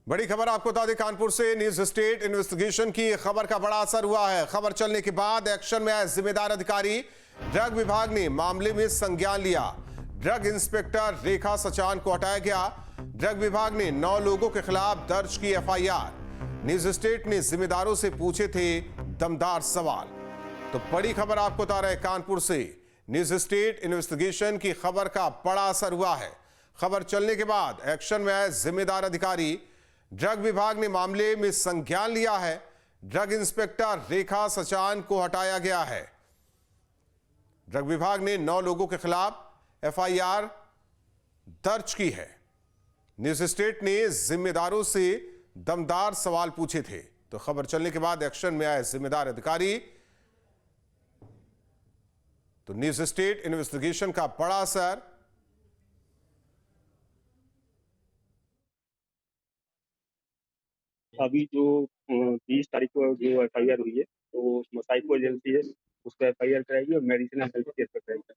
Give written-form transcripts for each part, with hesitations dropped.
बड़ी खबर आपको बता दें, कानपुर से न्यूज स्टेट इन्वेस्टिगेशन की खबर का बड़ा असर हुआ है। खबर चलने के बाद एक्शन में आए जिम्मेदार अधिकारी। ड्रग विभाग ने मामले में संज्ञान लिया। ड्रग इंस्पेक्टर रेखा सचान को हटाया गया। ड्रग विभाग ने 9 लोगों के खिलाफ दर्ज की एफआईआर। न्यूज स्टेट ने जिम्मेदारों से पूछे थे दमदार सवाल। तो बड़ी खबर आपको बता रहे कानपुर से न्यूज स्टेट इन्वेस्टिगेशन की खबर का बड़ा असर हुआ है। खबर चलने के बाद एक्शन में आए जिम्मेदार अधिकारी। ड्रग विभाग ने मामले में संज्ञान लिया है। ड्रग इंस्पेक्टर रेखा सचान को हटाया गया है। ड्रग विभाग ने 9 लोगों के खिलाफ एफआईआर दर्ज की है। न्यूज स्टेट ने जिम्मेदारों से दमदार सवाल पूछे थे। तो खबर चलने के बाद एक्शन में आए जिम्मेदार अधिकारी। तो न्यूज स्टेट इन्वेस्टिगेशन का बड़ा असर। अभी जो 20 तारीख को जो एफआईआर हुई है, तो उसमें साइको एजेंसी है, उस पर एफआईआर कराएगी और मेडिसिनल हेल्थ केयर पर कराएगी।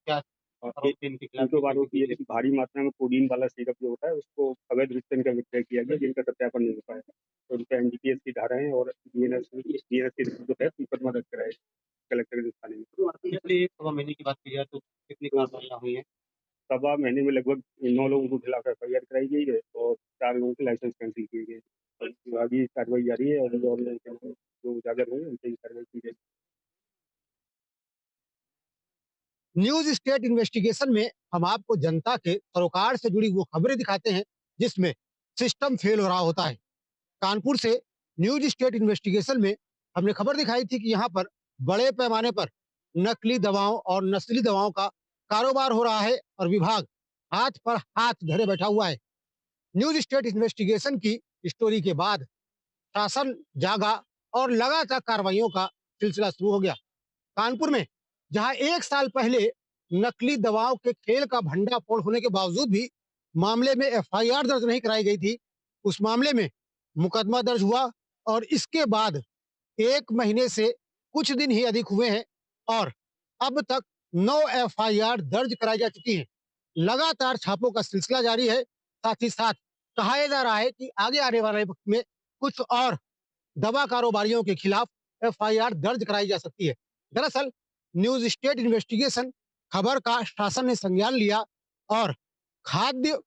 क्या और इनको आरोप ये है कि भारी मात्रा में कोडीन वाला सिरप जो होता है उसको अवैध रूप से इनका विक्रय किया गया, जिनका सत्यापन नहीं हो पाया। तो उन पर एनडीपीएस की धाराएं और डीएनएस की जो है मुकदमा दर्ज कराए कलेक्टर के थाने में। पिछले 1 महीने की बात की जाए तो कितनी कार्रवाइयाँ हुई हैं? 1.25 महीने में लगभग 9 लोगों के खिलाफ एफआईआर कराई गई है और 4 लोगों के लाइसेंस कैंसिल किए गए। विभागीय कार्रवाई जारी है और जो उजागर हुए उनसे ही कार्रवाई की जाएगी। न्यूज स्टेट इन्वेस्टिगेशन में हम आपको जनता के सरोकार से जुड़ी वो खबरें दिखाते हैं जिसमें सिस्टम फेल हो रहा होता है। कानपुर से न्यूज स्टेट इन्वेस्टिगेशन में हमने खबर दिखाई थी कि यहाँ पर बड़े पैमाने पर नकली दवाओं और नस्ली दवाओं का कारोबार हो रहा है और विभाग हाथ पर हाथ धरे बैठा हुआ है। न्यूज स्टेट इन्वेस्टिगेशन की स्टोरी के बाद शासन जागा और लगातार कार्रवाइयों का सिलसिला शुरू हो गया। कानपुर में जहां 1 साल पहले नकली दवाओं के खेल का भंडाफोड़ होने के बावजूद भी मामले में एफआईआर दर्ज नहीं कराई गई थी, उस मामले में मुकदमा दर्ज हुआ और इसके बाद 1 महीने से कुछ दिन ही अधिक हुए हैं और अब तक 9 एफआईआर दर्ज कराई जा चुकी हैं। लगातार छापों का सिलसिला जारी है। साथ ही साथ कहा यह जा रहा है कि आगे आने वाले वक्त में कुछ और दवा कारोबारियों के खिलाफ एफआईआर दर्ज कराई जा सकती है। दरअसल न्यूज स्टेट इन्वेस्टिगेशन खबर का शासन ने संज्ञान लिया और खाद्य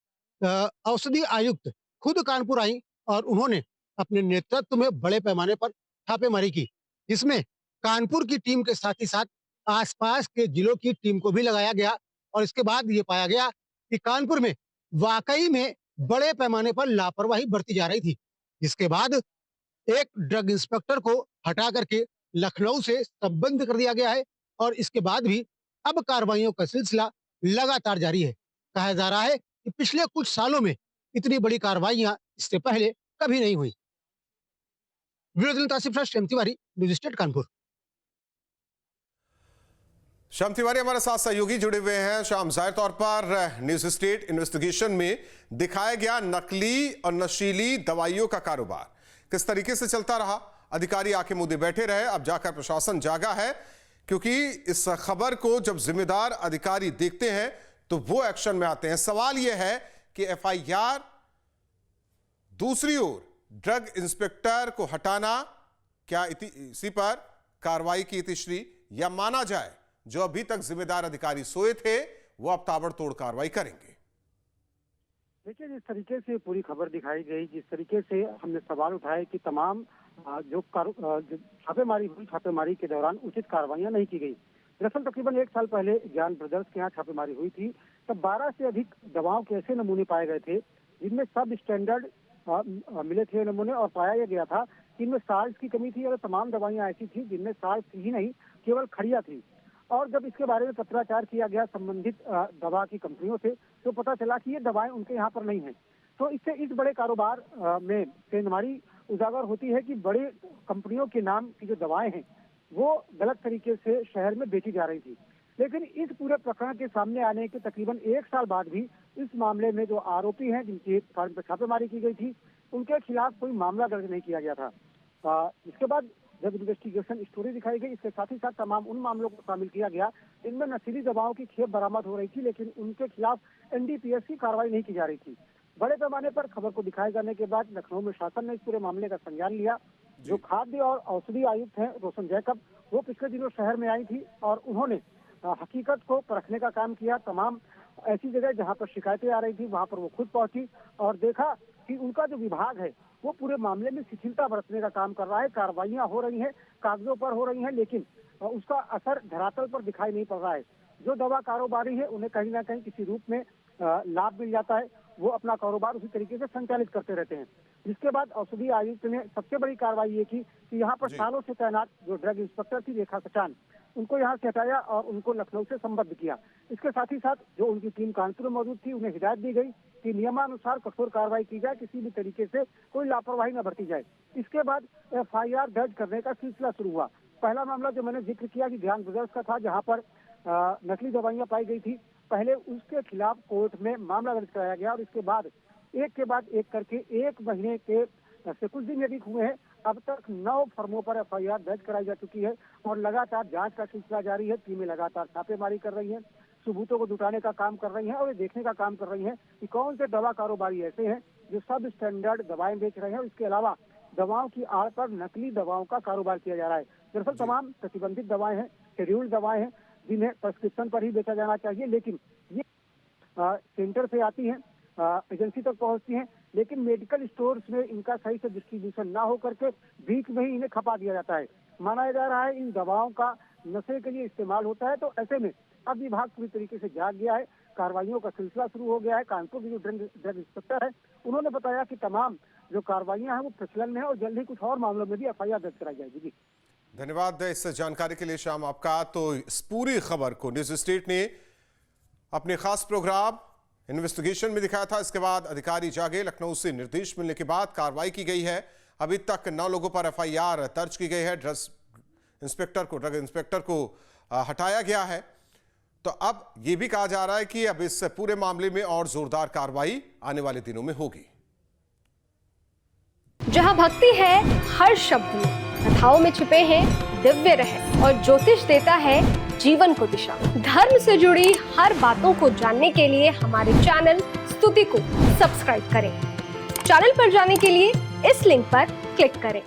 औषधि आयुक्त खुद कानपुर आई और उन्होंने अपने नेतृत्व में बड़े पैमाने पर छापेमारी की, जिसमें कानपुर की टीम के साथ ही साथ आसपास के जिलों की टीम को भी लगाया गया और इसके बाद ये पाया गया कि कानपुर में वाकई में बड़े पैमाने पर लापरवाही बरती जा रही थी। जिसके बाद एक ड्रग इंस्पेक्टर को हटा करके लखनऊ से संबंध कर दिया गया है और इसके बाद भी अब कार्रवाइयों का सिलसिला लगातार जारी है। कहा जा रहा है कि पिछले कुछ सालों में इतनी बड़ी कार्रवाइयां इससे पहले कभी नहीं हुई। वीडियो जर्नलिस्ट आसिफ राज, श्याम तिवारी, न्यूज स्टेट कानपुर। श्याम तिवारी हमारे साथ सहयोगी जुड़े हुए हैं। श्याम, जाहिर तौर पर न्यूज स्टेट इन्वेस्टिगेशन में दिखाया गया नकली और नशीली दवाइयों का कारोबार किस तरीके से चलता रहा। अधिकारी आंखें मूंदे बैठे रहे। अब जाकर प्रशासन जागा है, क्योंकि इस खबर को जब जिम्मेदार अधिकारी देखते हैं तो वो एक्शन में आते हैं। सवाल यह है कि एफआईआर, दूसरी ओर ड्रग इंस्पेक्टर को हटाना, क्या इसी पर कार्रवाई की इतिश्री, या माना जाए जो अभी तक जिम्मेदार अधिकारी सोए थे वो अब ताबड़तोड़ कार्रवाई करेंगे। देखिए, जिस तरीके से पूरी खबर दिखाई गई, जिस तरीके से हमने सवाल उठाए कि तमाम जो छापेमारी हुई, छापेमारी के दौरान उचित कार्रवाइयां नहीं की गई। दरअसल तकरीबन 1 साल पहले ज्ञान ब्रदर्स के यहाँ छापेमारी हुई थी, तब 12 से अधिक दवाओं के ऐसे नमूने पाए गए थे जिनमें सब स्टैंडर्ड मिले थे नमूने, और पाया यह गया था कि इनमें साल्ट की कमी थी और तमाम दवाइयां ऐसी थी जिनमें साल्ट ही नहीं केवल खड़िया थी। और जब इसके बारे में पत्राचार किया गया संबंधित दवा की कंपनियों से, तो पता चला कि ये दवाएं उनके यहाँ पर नहीं हैं। तो इससे इस बड़े कारोबार में सेंधमारी उजागर होती है कि बड़ी कंपनियों के नाम की जो दवाएं हैं वो गलत तरीके से शहर में बेची जा रही थी। लेकिन इस पूरे प्रकरण के सामने आने के तकरीबन 1 साल बाद भी इस मामले में जो आरोपी हैं, जिनकी फर्म पर छापेमारी की गई थी, उनके खिलाफ कोई मामला दर्ज नहीं किया गया था। इसके बाद जब इन्वेस्टिगेशन स्टोरी दिखाई गई, इसके साथ ही साथ तमाम उन मामलों को शामिल किया गया जिनमें नशीली दवाओं की खेप बरामद हो रही थी, लेकिन उनके खिलाफ एनडीपीएस की कार्रवाई नहीं की जा रही थी। बड़े पैमाने पर खबर को दिखाए जाने के बाद लखनऊ में शासन ने इस पूरे मामले का संज्ञान लिया। जो खाद्य और औषधि आयुक्त हैं रोशन जैकब, वो पिछले दिनों शहर में आई थी और उन्होंने हकीकत को परखने का काम किया। तमाम ऐसी जगह जहां पर शिकायतें आ रही थी वहां पर वो खुद पहुंची और देखा कि उनका जो विभाग है वो पूरे मामले में शिथिलता बरतने का काम कर रहा है। कार्रवाइयां हो रही हैं, कागजों पर हो रही हैं, लेकिन उसका असर धरातल पर दिखाई नहीं पड़ रहा है। जो दवा कारोबारी है उन्हें कहीं ना कहीं किसी रूप में लाभ मिल जाता है, वो अपना कारोबार उसी तरीके से संचालित करते रहते हैं। जिसके बाद औषधि आयुक्त ने सबसे बड़ी कार्रवाई ये की कि यहाँ पर सालों से तैनात जो ड्रग इंस्पेक्टर थी रेखा सचान, उनको यहाँ से हटाया और उनको लखनऊ से संबद्ध किया। इसके साथ ही साथ जो उनकी टीम कानपुर में मौजूद थी उन्हें हिदायत दी गई कि नियमानुसार कठोर कार्रवाई की जाए, किसी भी तरीके से कोई लापरवाही न बरती जाए। इसके बाद FIR दर्ज करने का सिलसिला शुरू हुआ। पहला मामला जो मैंने जिक्र किया कि ध्यान ब्रदर्स का था, जहाँ पर नकली दवाइयां पाई गई थी। पहले उसके खिलाफ कोर्ट में मामला दर्ज कराया गया और इसके बाद एक करके 1 महीने के से कुछ दिन अधिक हुए हैं, अब तक 9 फर्मों पर FIR दर्ज कराई जा चुकी है और लगातार जांच का सिलसिला जारी है। टीमें लगातार छापेमारी कर रही हैं, सबूतों को जुटाने का काम कर रही हैं और ये देखने का काम कर रही हैं कि कौन से दवा कारोबारी ऐसे हैं जो सब स्टैंडर्ड दवाएं बेच रहे हैं और इसके अलावा दवाओं की आड़ पर नकली दवाओं का कारोबार किया जा रहा है। दरअसल तमाम प्रतिबंधित दवाएं हैं, शेड्यूल्ड दवाएं हैं, जिन्हें प्रिस्क्रिप्शन पर ही बेचा जाना चाहिए, लेकिन ये सेंटर से आती हैं, एजेंसी तक पहुंचती हैं, लेकिन मेडिकल स्टोर्स में इनका सही से डिस्ट्रीब्यूशन ना हो करके बीच में ही इन्हें खपा दिया जाता है। माना जा रहा है इन दवाओं का नशे के लिए इस्तेमाल होता है। तो ऐसे में अब विभाग पूरी तरीके से जाग गया है, कार्रवाइयों का सिलसिला शुरू हो गया है। कानपुर के जो ड्रग इंस्पेक्टर है उन्होंने बताया कि तमाम जो कार्रवाइयां हैं वो प्रचलन में है और जल्द ही कुछ और मामलों में भी FIR दर्ज कराई जाएगी। जी धन्यवाद इस जानकारी के लिए श्याम आपका। तो इस पूरी खबर को न्यूज स्टेट ने अपने खास प्रोग्राम इन्वेस्टिगेशन में दिखाया था। इसके बाद अधिकारी जागे, लखनऊ से निर्देश मिलने के बाद कार्रवाई की गई है। अभी तक 9 लोगों पर FIR दर्ज की गई है। ड्रग इंस्पेक्टर को हटाया गया है। तो अब यह भी कहा जा रहा है कि अब इस पूरे मामले में और जोरदार कार्रवाई आने वाले दिनों में होगी। जहां भक्ति है हर शब्द में, कथाओं में छुपे हैं दिव्य रहस्य और ज्योतिष देता है जीवन को दिशा। धर्म से जुड़ी हर बातों को जानने के लिए हमारे चैनल स्तुति को सब्सक्राइब करें। चैनल पर जाने के लिए इस लिंक पर क्लिक करें।